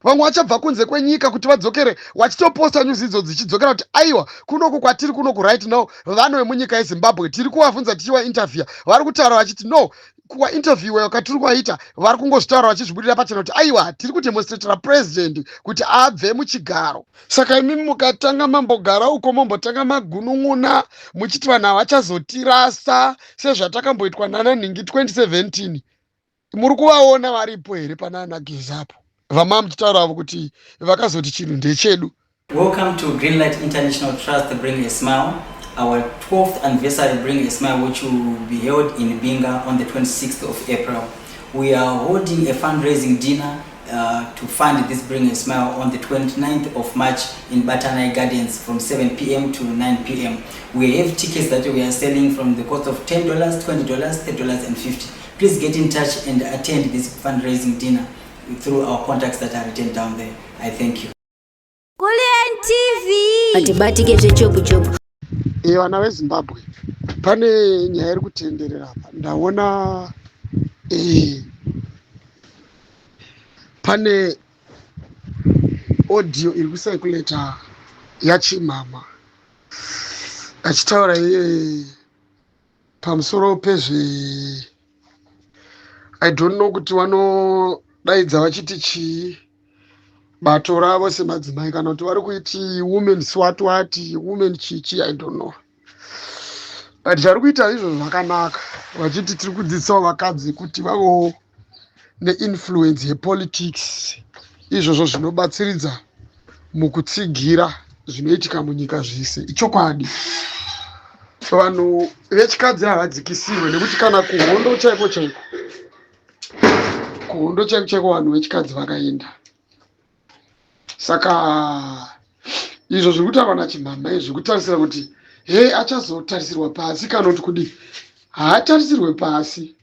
vamwe vachabva kunze kwenyika kuti vadzokere, vachitoposta news idzo dzichidzokera kuti aiwa kunoku kwatiri kunoku right now vano vemunyika yezimbabwe tiri kuvabvunza tichivainterviewa vari kutaura vachiti no kuvainterviewa kwatiri kuvaita vari kungozvitaura vachizvibudira pachena kuti aiwa tiri kudemonstratera president kuti abve muchigaro. Saka imimi mukatanga mambogara uko mambotanga magunun'una muchiti vanhu havachazotirasa sezvatakamboitwa nananhingi 2017 muri kuvaona varipo here panana gezapo vama muchitauravo kuti vakazoti chinhu ndechedu. Welcome to Greenlight International Trust Bring a Smile, our 12th anniversary Bring a Smile, which will be held in Binga on the 26th of April. We are holding a fundraising dinner to fund this Bring a Smile on the 29th of March in Batanai Gardens from 7 p.m. to 9 p.m. We have tickets that we are selling from the cost of $10, $20, $30 and $50. Please get in touch and attend this fundraising dinner through our contacts that are written down there. I thank you. Kulian TV. Atibatike zvechobu. Vana veZimbabwe pane nyaya iri kutenderera apa. Ndaona pane audio iri kucirculata yaChimama achitaura iye pamusoro pezve I don't know kuti vanodaidza vachiti chii bato ravo semadzimai kana kuti vari kuiti women swatwati women chichi I don't know, but vari kuita izvo zvakanaka vachiti tiri kudzidzisawo vakadzi kuti vavo neinfluence yepolitics, izvozvo zvinobatsiridza mukutsigira zvinoitika munyika zvise. Ichokwadi vanhu vechikadzi havadzikisirwe nekuti kana kuhondo chaiko chaiko kuhondo chaiko chaiko vanhu vechikadzi vakaenda. Saka izvo zviri kutaurwa naChimama izvi kutarisira kuti achazotarisirwa pasi kana kuti kudi haatarisirwe pasi.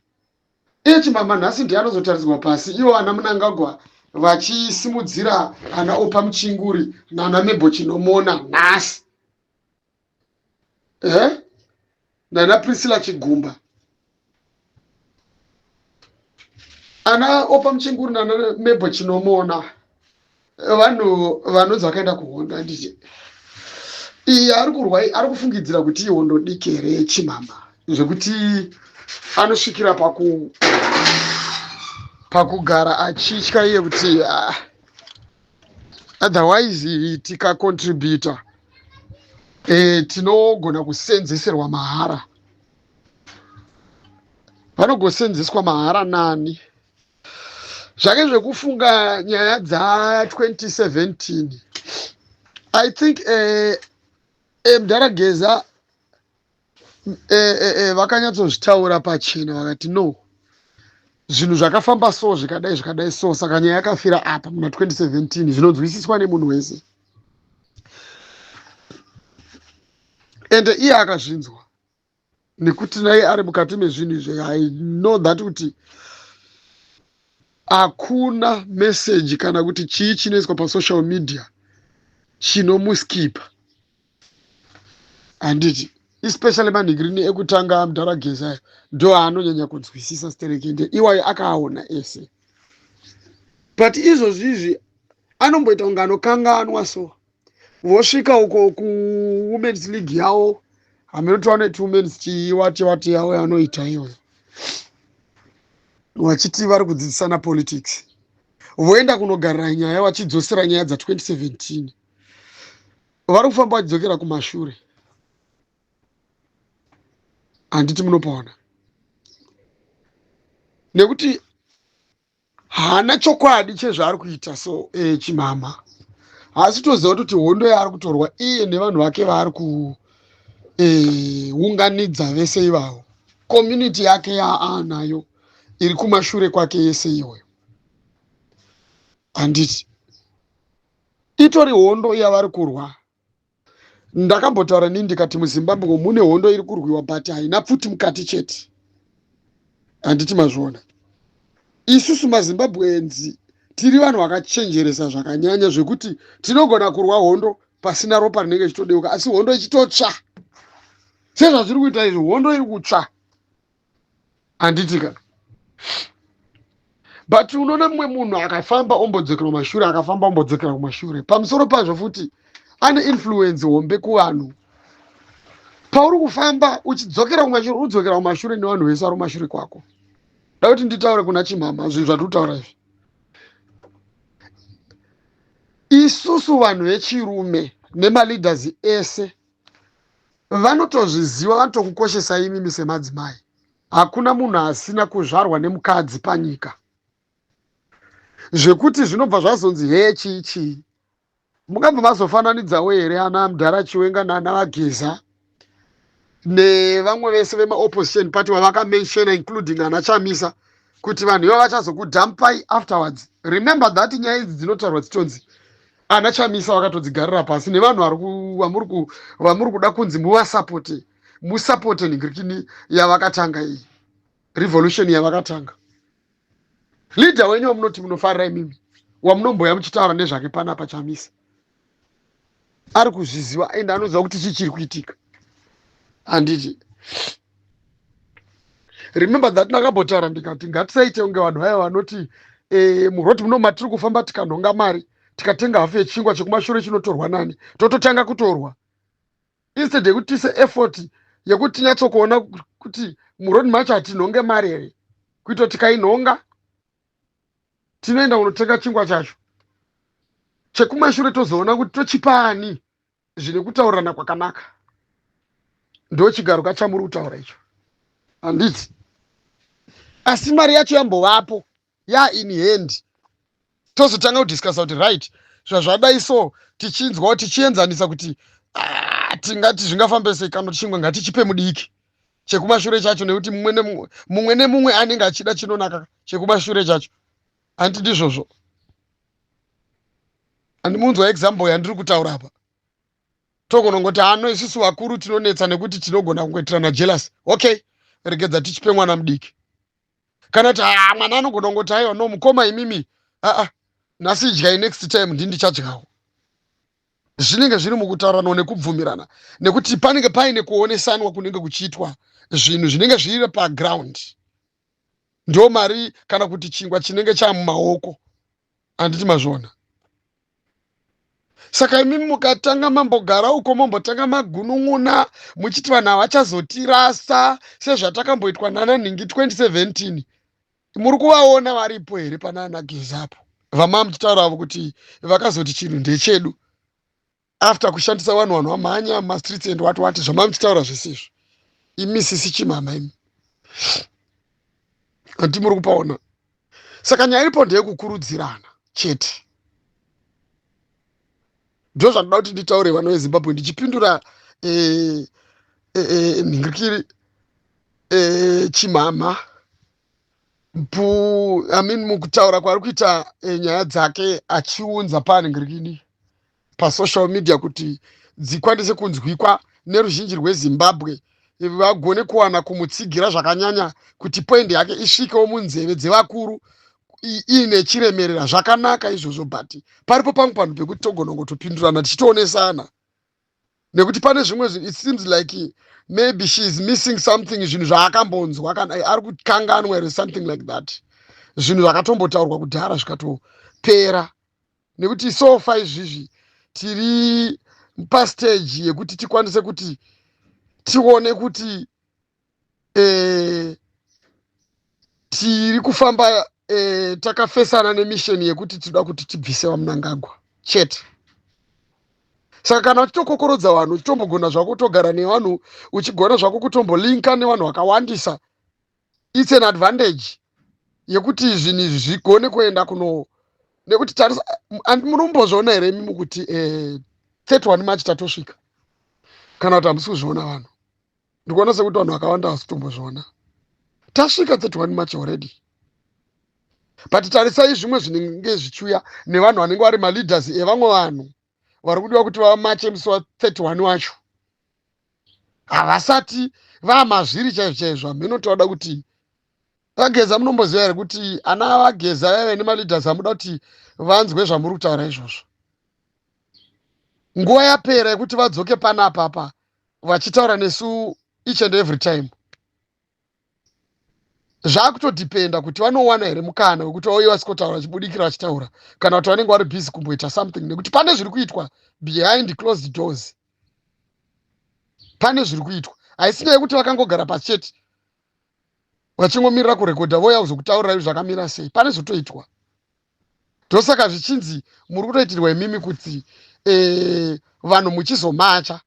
Iye Chimama nhasi ndiye anozotarisirwa pasi, ivo ana Mnangagwa vachisimudzira ana Opa Muchinguri nana Mebo Chinomona nhasi nana Priscilla Chigumba. Ana Opa Muchinguri nana Mebo Chinomona vanhu vanonzi vakaenda kuhondo. Handiti iye ari kufungidzira kuti ihondo diki here yeChimama zvekuti anosvikira pakugara achitya iye kuti otherwise tikacontributa tinogona kusenzeserwa mahara. Vanogosenzeswa mahara nani zvake zvekufunga nyaya dza2017 I think Mdarageza vakanyatsozvitaura pachena vakati no zvinhu zvakafamba so zvikadai so, saka nyaya yakafira apa muna 2017 zvinonzwisiswa nemunhu wese ende iye akazvinzwa nekuti naye ari mukati mezvinhu izvi. I know that kuti hakuna message kana kuti chii chinoiswa pasocial media chinomuskipa. Handiti especially manhigirini ekutanga Mdarageza ndo anonyanya kunzwisisa sterekende iwayo akaona ese, but izvozvizvi anomboita kunge anokanganwa. So vosvika uko kuwomen's league yavo hamunoti neti women's chiwati yavo yanoita iyoyo vachiti vari kudzidzisana politics, voenda kunogarira nyaya vachidzosera nyaya dza2017 vari kufamba vachidzokera kumashure. Handiti munopaona nekuti haana chokwadi chezvaari kuita. So Chimama haasi toziva kuti hondo yaari kutorwa iye nevanhu vake vaari kuunganidza vese ivavo, community yake yaanayo iri kumashure kwake yese iyoyo. Handiti itori hondo yavari kurwa. Ndakambotaura nini ndikati muZimbabwe mune hondo iri kurwiwa but haina pfuti mukati chete. Handiti mazviona. Isusu maZimbabwenzi tiri vanhu vakachenjeresa zvakanyanya zvekuti tinogona kurwa hondo pasina ropa rinenge chitodeuka, asi hondo ichitotsva sezvazviri kuita izvi, hondo iri kutsva. Handiti kana but unoona mumwe munhu akafamba ombodzokera kumashure akafamba ombodzokera kumashure. Pamusoro pazvo futi ane influence hombe kuvanhu. Pauri kufamba uchidzokera kumashure udzokera kumashure nevanhu vese vari kumashure kwako. Da kuti nditaure kuna Chimama zvinhu zvatiri kutaura izvi. Isusu vanhu vechirume nemaleaders ese vanotozviziva, vanotokukoshesa imimi semadzimai. Hakuna munhu asina kuzvarwa nemukadzi panyika. Zvekuti zvinobva zvazonzi hechichi. Mungabva mazofananidzawo here ana Mudhara Chiwenga naana Vageza nevamwe vese vema-opposition party vavakamenshona including ana Chamisa kuti vanhu ivo vachazokudhampai afterwards. Remember that nyaya idzi dzinotaurwa dzitonzi ana Chamisa vakatodzigarira pasi nevanhu vamuri kuda kunzi muvasapote, musapote ningirikini yavakatanga iyi revolution yavakatanga. Leader wenyu wamunoti munofarira imimi wamunomboya muchitaura nezvake panapa Chamisa ari kuzviziva ende anoziva kuti chii chiri kuitika. Handiti remember that ndakambotaura ndikati ngatisaite kunge vanhu vaya vanoti muroti muno matiri kufamba tikanhonga mari tikatenga hafu yechingwa chekumashure chinotorwa nani tototanga kutorwa instead yekuti tiise effort yekuti tinyatsokuona kuti murodi macho hatinhonge mari here kuito tikainhonga tinoenda kunotenga chingwa chacho chekumashure tozoona kuti tochipani zvine kutaurirana kwakanaka. Ndo chigaro kachamuri kutaura icho. Handiti asi mari yacho yambovapo in hand tozotanga kudiscussa kuti right zvazvadai so tichinzwawo tichienzanisa kuti tingati zvingafambe sei kana chingwa ngatichipe mudiki chekumashure chacho nekuti mumwe nemumwe anenge achida chinonaka chekumashure chacho. Handiti ndizvozvo. Handimunzwa example yandiri kutaura apa. Togonongoti ano isusu vakuru tinonetsa nekuti tinogona kungoitirana jealous. Okay, regedza tichipe mwana mudiki. Kana kuti mwana anogona kungoti aiwa no mukoma imimi nhasi idyai next time ndichadyawo. Zvinenge zviri mukutaurana nekubvumirana nekuti panenge paine kuonesanwa kunenge kuchiitwa zvinhu zvinenge zviri paground. Ndo mari kana kuti chingwa chinenge chamumaoko. Handiti mazvona. Saka imimi mukatanga mambogara uko mambotanga magunun'una muchiti vanhu havachazotirasa sezvatakamboitwa naNanhingi 2017 muri kuvaona varipo here panana Gezapo vamama muchitaurawo kuti vakazoti chinhu ndechedu after kushandisa vanhu vamhanya mumastreets and wati zvamama muchitaura zvisizvo. Imi sisi Chimama imi handi muri kupaona. Saka nyaya iripo ndeyekukurudzirana chete. Ndo zvanoda kuti nditaure vana veZimbabwe ndichipindura nhingirikiri Chimama mukutaura kwaari kuita nyaya dzake achiunza panhingirikini pasocial media kuti dzikwanise kunzwikwa neruzhinji rweZimbabwe vagone kuwana kumutsigira zvakanyanya kuti point yake isvikewo munzeve dzevakuru iine chiremerera zvakanaka izvozvo. But paripo pangu panhu pekuti togona kutopindurana tichitoonesana nekuti pane zvimwe it seems like maybe she is missing something, zvinhu zvaakambonzwa kana ari kukanganwa or something like that, zvinhu zvakatombotaurwa kudhara zvikatopera. Nekuti sofa izvizvi tiri pastage yekuti tikwanise kuti tione kuti tiri kufamba takafesana nemisheni yekuti tinoda kuti tibvise vaMnangagwa chete. Saka kana uchitokokorodza vanhu uchitombogona zvako kutogara nevanhu uchigona zvako kutombolinka nevanhu vakawandisa, it's an advantage yekuti zvinhu izvi zvigone kuenda kuno. Nekuti munombozviona here mimi kuti 31 March tatosvika kana kuti hamusi kuzviona vanhu? Ndikuona sekuti vanhu vakawanda havasitombozviona. Tasvika 31 March already. But tarisai zvimwe zvinenge zvichiuya nevanhu vanenge vari maleaders evamwe vanhu vari kudiwa kuti vamache musi wa31 wacho havasati vamazviri chaizvo chaizvo. Hameno toda kuti Vageza munomboziva here kuti ana Vageza vaive nemaleaders amuda kuti vanzwe zvamuri kutaura izvozvo. Nguva yapera yekuti vadzoke panapa vachitaura nesu each and every time. zvakutodhipenda kuti vanowana here mukana wekuti vauye vasikotaura vachibudikira vachitaura kana kuti vanenge vari busy kumboita something, nekuti pane zviri kuitwa behind closed doors. Pane zviri kuitwa, haisina yekuti vakangogara pasi chete vachingomirira kurekodha voya kuzokutaurirai zvakamira sei. Pane zvotoitwa. Ndosaka zvichinzi muri kutoitirwa imimi kuti vanhu muchizomacha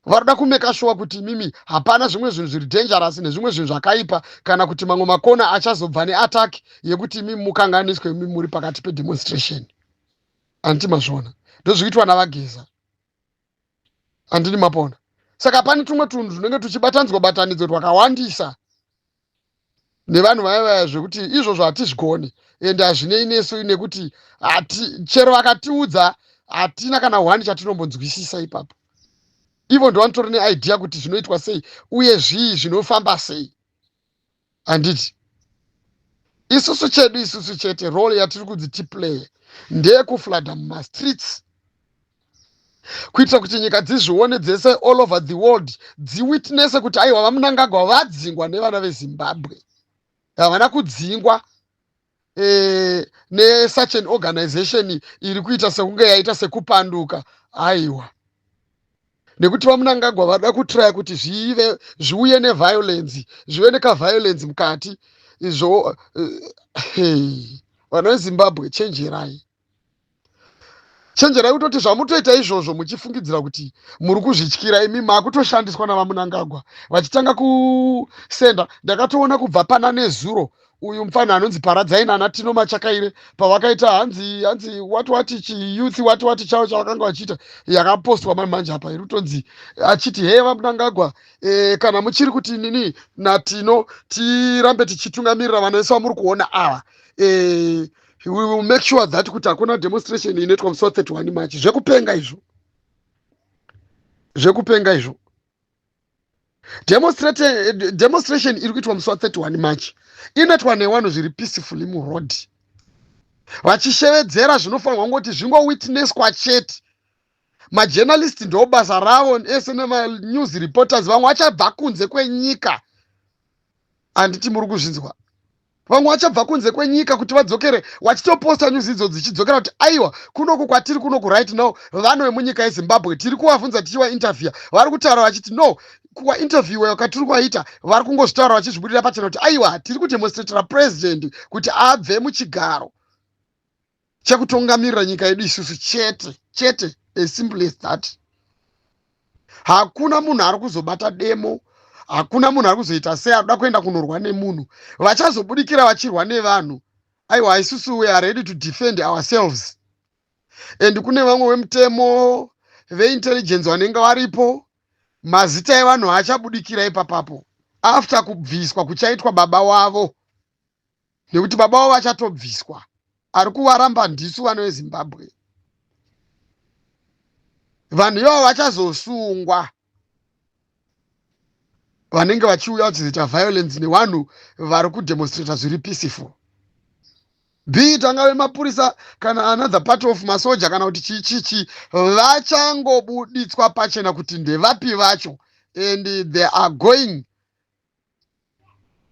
varikuda kumeka shuwa kuti imimi hapana zvimwe zvinhu zviri dangerous nezvimwe zvinhu zvakaipa, kana kuti mamwe makona achazobva neataki yekuti imimi mukanganiswe imimi muri pakati pedemonstration. Handiti mazvona ndozvikuitwa navageza, handini mapona. Saka pane tumwe tunhu tunenge tuchibatanzwa batanidzo twakawandisa nevanhu vaya zvekuti izvozvo hatizvigone ende hazvinei nesu, nekuti chero vakatiudza hatina kana hwani chatinombonzwisisa ipapo. Ivo ndovanotori neidea kuti zvinoitwa sei uye zvii zvinofamba sei. Handiti isusu chedu isusu chete role yatiri kunzi tiplay ndeyekufladha mumastreets kuitira kuti nyika dzizvione dzese all over the world dziwitnesse kuti aiwa vaMnangagwa vadzingwa nevana veZimbabwe, havana kudzingwa nesuch an organization iri kuita sekunge yaita sekupanduka. Aiwa, nekuti vaMnangagwa vada kutraya kuti zviuye neviolence, zvive nekaviolence mukati. Izvo vana veZimbabwe chenjerai. Chenjerai kutoti zvamutoita izvozvo muchifungidzira kuti muri kuzvityira, imi makutoshandiswa navaMnangagwa vachitanga kusenda. Ndakatoona kubva pana nezuro uyu mufana anonzi Paradzai naNatino Machakaire pavakaita hanzi wati chiyouth wati chavo chavakanga vachiita yakapostwa manje apa iri kutonzi achiti hei vaMnangagwa kana muchiri kuti nini Natino tirambe tichitungamirira vana vese vamuri kuona ava we will make sure that kuti hakuna demonstration inoitwa musi wa31 March. Zvekupenga izvo, zvekupenga izvo. Demonstration iri kuitwa musi wa31 March inoitwa nevanhu zviri peacefully muroad vachishevedzera zvinofanirwa ngoti zvingowitnesswa chete. Majournalist ndo basa ravo ese nemanews reporters vamwe vachabva kunze kwenyika. Handiti muri kuzvinzwa? Vamwe vachabva kunze kwenyika kuti vadzokere vachitoposta news idzo dzichidzokera kuti aiwa kunoku kwatiri kunoku right now vanhu vemunyika yeZimbabwe tiri kuvabvunza tichiva interview vari kutaura vachiti no kuva interview yakatiri kuvaita vari kungozvitaura vachizvibudira pachena kuti aiwa tiri kudemonstratera president kuti abve muchigaro chekutungamirira nyika yedu isusu chete as simple as that. Hakuna munhu ari kuzobata demo, hakuna munhu ari kuzoita sei anoda kuenda kunorwa nemunhu. Vachazobudikira vachirwa nevanhu, aiwa isusu we are ready to defend ourselves. And kune vamwe vemutemo veintelligence vanenge varipo, mazita evanhu achabudikira ipapapo after kubviswa kuchaitwa baba wavo, nekuti baba wavo achatobviswa. Ari kuvaramba ndisu vana veZimbabwe. Vanhu ivavo vachazosungwa vanenge vachiuya vachizoita violence nevanhu vari kudemonstrata zviri peaceful. Be it angave mapurisa kana another part of masoja kana kuti chichi vachangobuditswa pachena kuti ndevapi vacho, and they are going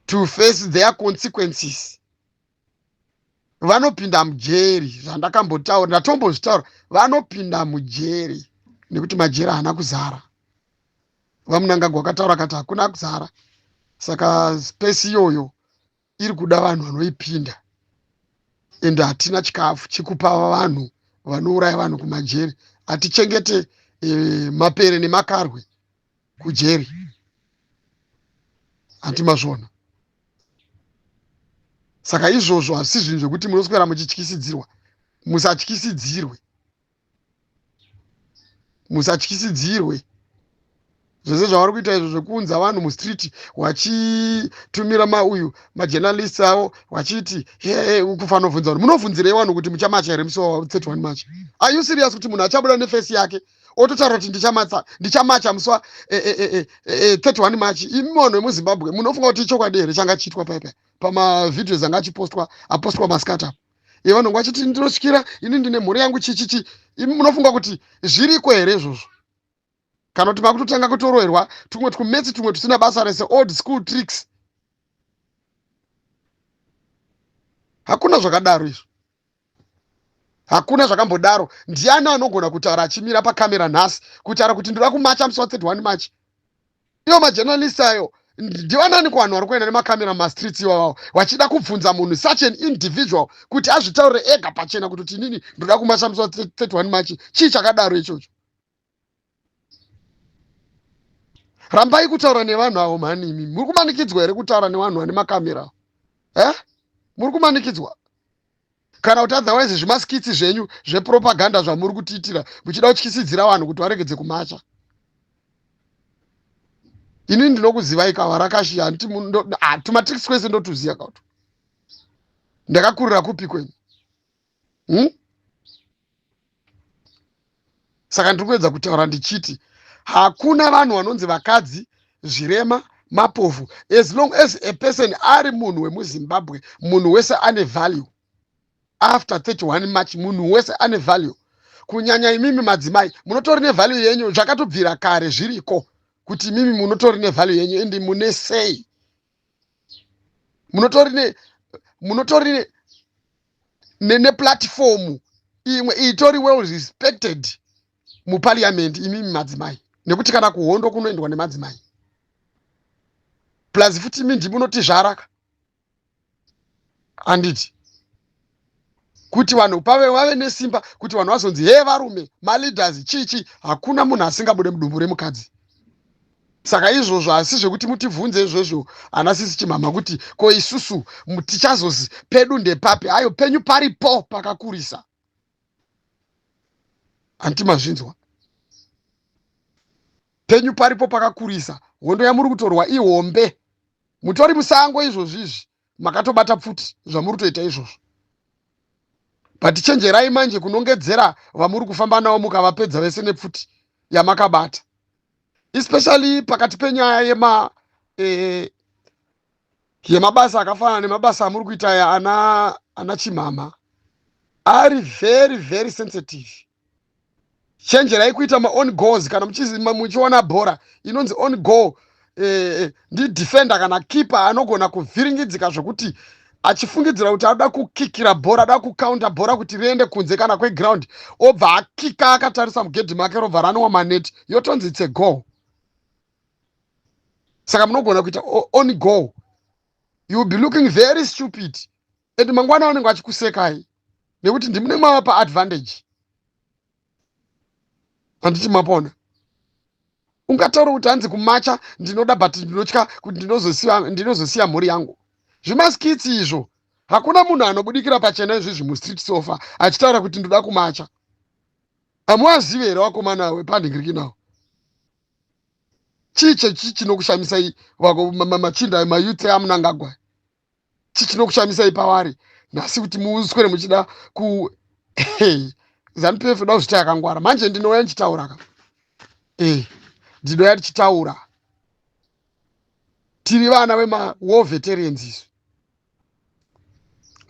to face their consequences. Vanopinda mujeri, zvandakambotaura ndatombozvitaura, vanopinda mujeri nekuti majeri haana kuzara. VaMnangagwa vakataura kati hakuna kuzara, saka space iyoyo iri kuda vanhu vanoipinda. Ende hatina chikafu chikupa vanhu vanouraya vanhu kumajeri. Hatichengete mapere nemakarwe kujeri. Hatimazvona. Saka izvozvo hazisi zvinhu zvekuti munoswera muchityisidzirwa. Musatyisidzirwe. Musatyisidzirwe. Zvese zvavari kuita izvo zvokuunza vanhu mustreet vachitumira majournalists avo vachiti kufanira kubvunza vanhu munobvunzirei vanhu kuti muchamacha here musi wa31 March? Are you serious kuti munhu achabuda nefesi yake ototaura kuti ndichamacha musi wa31 March? Imi vanhu vemuZimbabwe munofunga kuti ichokwadi here changa chiitwa paipa pamavidhios anga apostwa maskata vanhu vachiti ndinotyira ini ndine mhuri yangu chichichi. Imi munofunga kuti zviriko here izvozvo? Kana kuti makutotanga kutoroherwa tumwe tukumetsi tumwe tusina basa rese, old school tricks. Hakuna zvakadaro izvo. Hakuna zvakambodaro. Ndiani anogona kutaura achimira pakamera nhasi kutaura kuti ndoda kumacha musi wa31 March? Ivo majournalist ayo ndivanani kuvanhu vari kuenda nemakamera mumastreets iwawawo vachida kubvunza munhu such an individual kuti azvitaurire ega pachena kuti inini ndoda kumacha musi wa31 March? Chii chakadaro ichocho? Rambai kutaura nevanhu avo mani. Imi muri kumanikidzwa here kutaura nevanhu vane makamera? Muri kumanikidzwa? Kana kuti otherwise zvimaskitsi zvenyu zvepropaganda zvamuri kutiitira muchida kutyisidzira vanhu kuti varegedze kumacha. Ini ndinokuzivai kawa rakashiya tumatricks kwese ndotuziya kauto. Ndakakurira kupi kwenyu? Saka ndiri kuedza kutaura ndichiti hakuna vanhu vanonzi vakadzi, zvirema, mapofu. As long as a person ari munhu wemuZimbabwe, munhu wese ane value. After 31 March munhu wese ane value. Kunyanya imimi madzimai munotori nevalue yenyu zvakatobvira kare zviriko. Kuti imimi munotori nevalue yenyu ende mune sei. Munotori ne platform imwe itori well respected muparliament imimi madzimai. Nekuti kana kuhondo kunoendwa nemadzimai. Plus futi imi ndimunoti zvaraka. Anditi. Kuti vanhu vave nesimba, kuti vanhu vazonzi he varume, maleaders chichi, hakuna munhu asingabude mudumbu remukadzi. Saka izvozvo asi zvekuti mutivhunze izvozvo ana sisi chimama kuti ko isusu tichazozi pedu ndepapi, ayo penyu paripo pakakurisa. Antimazvinzwa. Penyu paripo pakakurisa. Hondo yamuri kutorwa ihombe. Mutori musango izvozvizvi. Makatobata pfuti zvamuri kutoita izvozvo. But chenjerai manje kunongedzera vamuri kufamba navo mukavapedza vese nepfuti yamakabata. Especially pakati penyaya yemabasa akafanana nemabasa amuri kuita ya ana chimama. Ari very very sensitive. Chenjerai kuita ma-on goals kana muchiona bhora inonzi on goal. Ndi defender kana keeper anogona kuvhiringidzika zvokuti achifungidzira kuti ada kukikira bhora, ada kukaunta bhora kuti riende kunze kana kweground, obva akika akatarisa mugedhi make robva ranwa maneti, yotonzi it's a goal. Saka munogona kuita on goal. You will be looking very stupid. Edi mangwana vanenge vachikusekai nekuti ndimune mava pa-advantage. Handiti mapona. Ungataura kuti hanzi kumacha ndinoda but ndinotya kuti ndinozosiya mhuri yangu. Zvimaskitsi izvo. Hakuna munhu anobudikira pachena izvizvi mustreet sofa achitaura kuti ndoda kumacha. Hamuwazivi here vakomana wepandingiriki nawo? Chii chinokushamisai machinda mayouth amunangagwa? Chii chinokushamisai pavari? Nhasi kuti muswere muchida ku ZANU-PF da kuzvita yakangwara. Manje ndinoya ndichitaura ka. Ndinoya ndichitaura. Tiri vana wema-war veterans isu.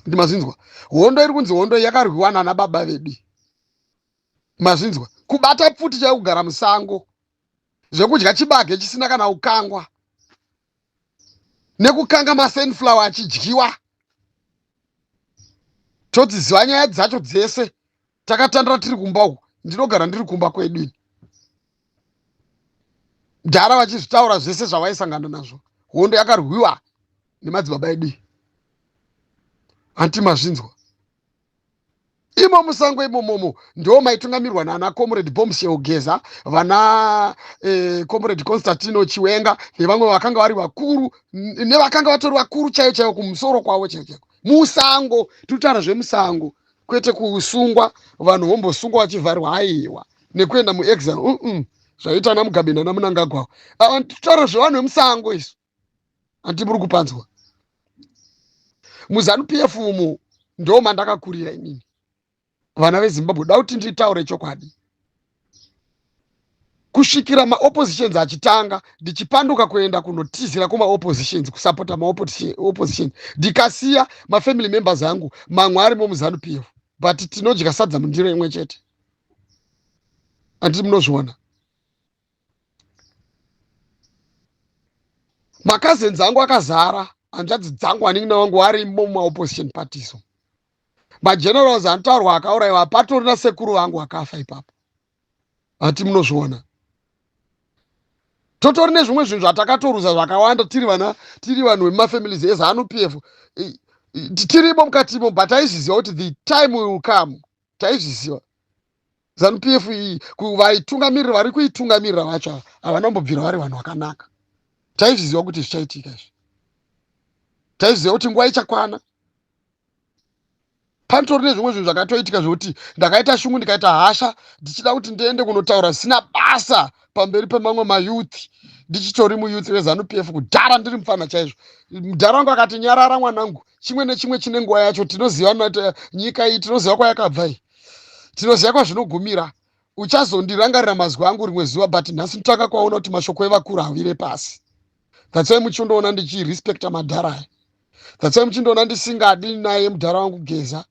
Ndimazvinzwa. Hondo iri kunzi hondo yakarwiwa nana baba vedu. Mazvinzwa. Kubata pfuti chaikugara musango. Zvekudya chibage chisina kana ukangwa. Nekukanga ma-sunflower achidyiwa. Todziziva nyaya dzacho dzese. Takatandara tiri kumba uku. Ndinogara ndiri kumba kwedu. Ndara vachizvitaura zvese zvavaisangana nazvo. Hondo yakarwiwa nemadzibaba edu. Antimazvinzwa. Imo musango imomomo ndo maitungamirwa nana Comrade Bombshell Geza, vana Comrade Constantino Chiwenga nevamwe vakanga vari vakuru nevakanga vatori vakuru chaiyo kumusoro kwavo chaiyo. Musango, tutara zvemusango, kwete kusungwa, vanhu vombosungwa vachivharwa haiwa nekuenda muexile. Zvaita ana Mugabe nana Mnangagwa. Tutara zvevanhu vemusango isu. Antimuri kupanzwa. MuZANU-PF umu ndo mandakakurira inini. Vana veZimbabwe da kuti nditaure chokwadi. Kusvikira ma-oppositions achitanga, ndichipanduka kuenda kunotizira kuma-oppositions, kusapota ma-oppositions. Ndikasiya ma-family members angu, mamwe arimo muZANU-PF. But tinodya sadza mundiro imwe chete. Anditi munozviona. Makazens angu akazara, hanzvadzi dzangu anini wangu arimo muma-opposition parties. magenerals anotaurwa akaurayiwa patorina sekuru vangu akafa ipapo. Hati munozviona. Totori nezvimwe zvinhu zvatakatoruza zvakawanda tiri vanhu vemafamilies eZANU-PF. Tirimo mukatimo, but taizviziva kuti the time will come. Taizviziva. ZANU-PF iyi vaitungamirira vari kuitungamirira vacho havanambobvira vari vanhu vakanaka. Taizviziva kuti zvichaitika izvi. Taizviziva kuti nguva ichakwana. Panotori nezvimwe zvinhu zvakatoitika zvokuti ndakaita shungu ndikaita hasha ndichida kuti ndiende kunotaura sina basa pamberi pemamwe mayuthi, ndichitori muyuthi weZANU-PF kudhara ndiri mufana chaizvo. Mudhara wangu akati nyarara mwanangu, chimwe nechimwe chine nguva yacho. Tinoziva nyika iyi, tinoziva kwayakabva iyi, tinoziva kwazvinogumira. Uchazondirangarira mazwi angu rimwe zuva, but nhasi ndotanga kwaona kuti mashoko evakuru havire pasi. That's why muchindoona ndichirespecta madhara aya. That's why muchindoona ndisingadi naye mudhara wangu Geza.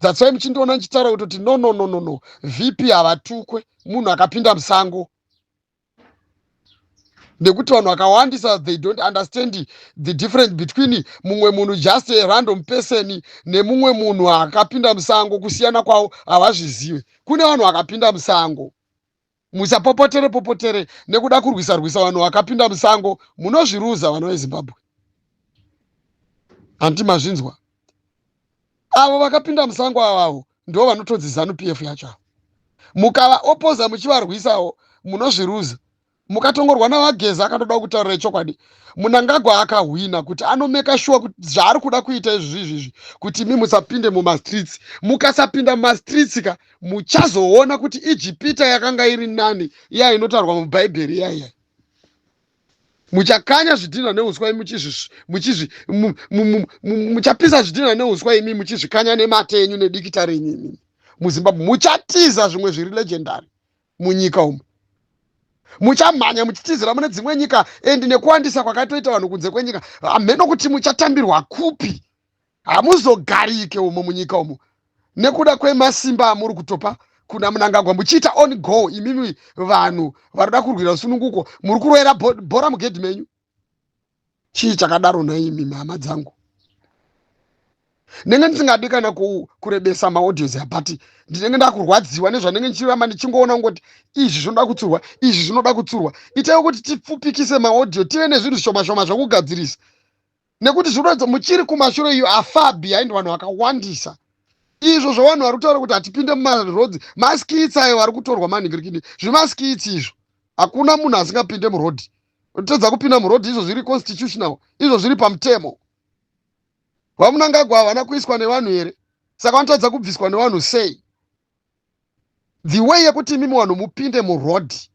That's why muchindoona ndichitaura kuti no, VP havatukwe, munhu akapinda musango. Nekuti vanhu vakawandisa they don't understand the difference between mumwe munhu just a random person nemumwe munhu akapinda musango. Kusiyana kwavo havazvizive. Kune vanhu vakapinda musango. Musapopotere nekuda kurwisa vanhu vakapinda musango. Munozviruza vanhu veZimbabwe. Handi mazvinzwa. Avo vakapinda musango avavo ndo vanotodzi ZANU-PF yacho. Mukava opoza muchivarwisawo munozviruza. Mukatongorwa navaGeza akatoda kutaurira chokwadi. Munangagwa akahwina kuti anomeka sure kuti zvaari kuda kuita izvi kuti imi musapinde mumastreets. Mukasapinda mumastreets muchazoona kuti Ijipita yakanga iri nani iya inotaurwa mubhaibheri iya. Muchakanya zvidhina neuswa imi muchapisa zvidhina neuswa imi muchizvikanya nemate enyu nedikita renyu. MuZimbabwe muchatiza zvimwe zviri legendary munyika umu. Muchamhanya muchitizira mune dzimwe nyika endi nekuwandisa kwakatoita vanhu kunze kwenyika. Hameno kuti muchatambirwa kupi. Hamuzogarike umo munyika umu. Nekuda kwemasimba amuri kutopa kuna Mnangagwa muchiita on go. Imimi vanhu varikuda kurwira sununguko muri kurwera bhora mugedhi menyu. Chii chakadaro naimi hama dzangu? Ndenge ndisingadi kana kurebesa maaudios ya, but ndinenge ndakurwadziwa nezvanenge ndichiramba ndichingoona ngoti izvi zvinoda kutsurwa, izvi zvinoda kutsurwa. Itai kuti tipfupikise maaudio, tive nezvinhu zvishoma zvokugadzirisa. Nekuti zvinoita muchiri kumashure iyo afar behind vanhu vakawandisa. Izvo zvavanhu vari kutaura kuti hatipinde mumarodzi, maskitsi ayo vari kutorwa manhingirikini. Zvimaskitsi izvo. Hakuna munhu asingapinde murodhi. Utedza kupinda murodhi, izvo zviri constitutional, izvo zviri pamutemo. Vamunangagwa havana kuiswa nevanhu here? Saka vanotadza kubviswa nevanhu sei? The way yekuti imimi vanhu mupinde murodhi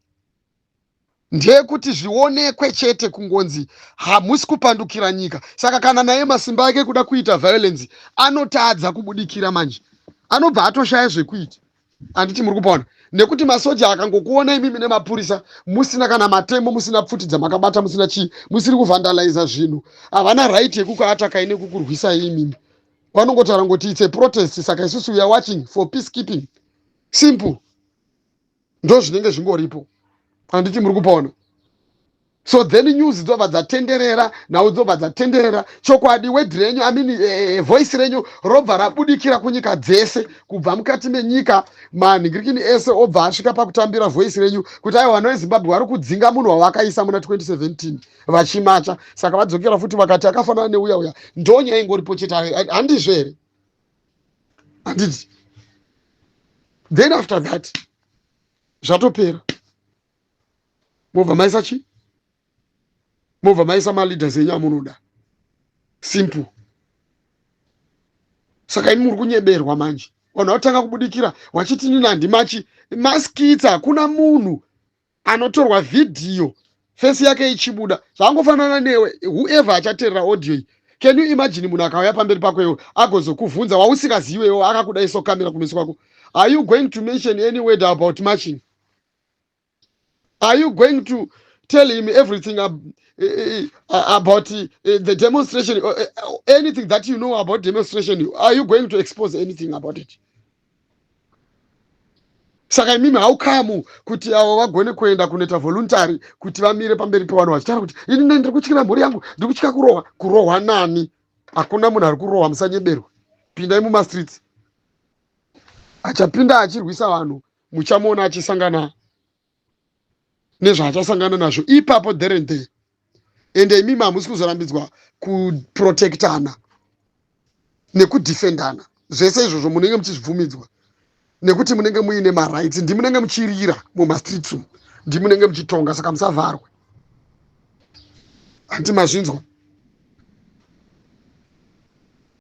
ndeyekuti zvionekwe chete kungonzi hamusi kupandukira nyika. Saka kana naye masimba ake kuda kuita violence anotadza kubudikira manje. Anobva atoshaya zvekuita. Handiti muri kupaona? Nekuti masoja akangokuona imimi nemapurisa musina kana matemo, musina pfuti dzamakabata, musina chii, musiri kuvandaliza zvinhu, havana right yekukuataka nekukurwisa imimi. Vanongotaura ngoti it's a protest, saka isusu we are watching for peacekeeping. Simple. Ndo zvinenge zvingoripo. Handiti muri kupaona? So then news dzobva dzatenderera, nhau dzobva dzatenderera, chokwadi wedhi renyu, voice renyu robva rabudikira kunyika dzese, kubva mukati menyika, manhingirikini ese obva asvika pakutambira voice renyu, kuti aiwa vanhu veZimbabwe vari kudzinga munhu wavakaisa muna 2017 vachimacha. Saka vadzokera futi vakati akafanana neuya ndonyaya ingoripo chete. Handizvo here? Handiti? Then after that zvatopera. Mobva maisa chii? Mobva maisa maleaders enyu amunoda. Simple. Saka imi muri kunyeberwa manje. Vanhu vatanga kubudikira wachiti nini handimachi. Maskitsi hakuna munhu anotorwa vhidhiyo fesi yake ichibuda. Zvangofanana newe whoever achateerera audio iyi. Can you imagine munhu akauya pamberi pako iwe agozokuvhunza wausingaziwewo akakudaiso kamera kumeso kwako. Are you going to mention any word about marching? Are you going to tell him everything about the demonstration, anything that you know about demonstration? Are you going to expose anything about it? Saka imimi haukamu kuti avo vagone kuenda kunoita voluntary kuti vamire pamberi pevanhu vachitaura kuti ini ndiri kutyira mhuri yangu, ndiri kutya kurohwa. Kurohwa nani? Hakuna munhu ari kurohwa, musanyeberwa. pindai mumastreets. Achapinda achirwisa vanhu muchamuona achisangana nezvaachasangana nazvo ipapo there and there. Ende imimi hamusi kuzorambidzwa kuprotektana nekudefendana. Zvese izvozvo munenge muchizvibvumidzwa nekuti munenge muine marights. Ndimunenge muchirira mumastreets umu, ndimunenge muchitonga, saka musavharwe. Handi mazvinzwa.